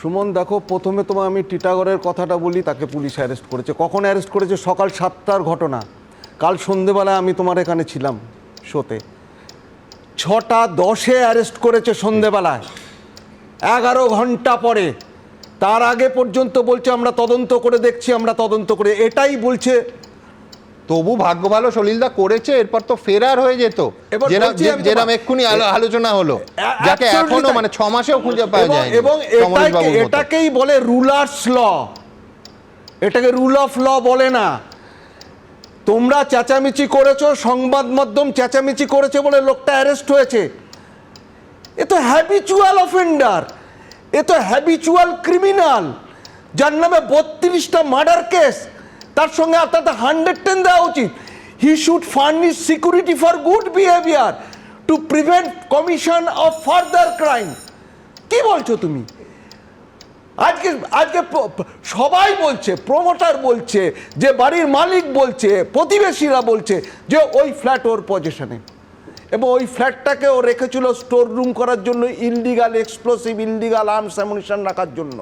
সুমন দেখো, প্রথমে তোমায় আমি টিটাগড়ের কথাটা বলি, তাকে পুলিশ অ্যারেস্ট করেছে। কখন অ্যারেস্ট করেছে? সকাল 7টার ঘটনা। কাল সন্ধেবেলায় আমি তোমার এখানে ছিলাম শোতে, 6:10 অ্যারেস্ট করেছে সন্ধেবেলায়, 11 ঘন্টা পরে। তার আগে পর্যন্ত বলছে আমরা তদন্ত করে দেখছি, আমরা তদন্ত করে, এটাই বলছে। তবু ভাগ্য ভালো সলিলদা করেছে, এরপর তো ফেরার হয়ে যেত, যেরকম এক্ষুনি আলোচনা হলো, যাকে এখনো মানে 6 মাসেও খুঁজে পাওয়া যায়। এবং এটাকেই বলে রুলার্স ল, এটাকে রুল অফ ল বলে না। তোমরা চেঁচামেচি করেছো, সংবাদ মাধ্যম চেঁচামেচি করেছে বলে লোকটা অ্যারেস্ট হয়েছে। এ তো হ্যাবিচুয়াল অফেন্ডার, এ তো হ্যাবিচুয়াল ক্রিমিনাল, যার নামে 32টা মার্ডার কেস, তার সঙ্গে আপনাদের 110 দেওয়া উচিত। He should furnish security for good behaviour to prevent commission of further crime. কি বলছো তুমি? আজকে আজকে সবাই বলছে, প্রমোটার বলছে, যে বাড়ির মালিক বলছে, প্রতিবেশীরা বলছে যে ওই ফ্ল্যাট ওর পজিশনে, এবং ওই ফ্ল্যাটটাকে ও রেখেছিল স্টোর রুম করার জন্য, illegal explosive, illegal arms ammunition রাখার জন্য।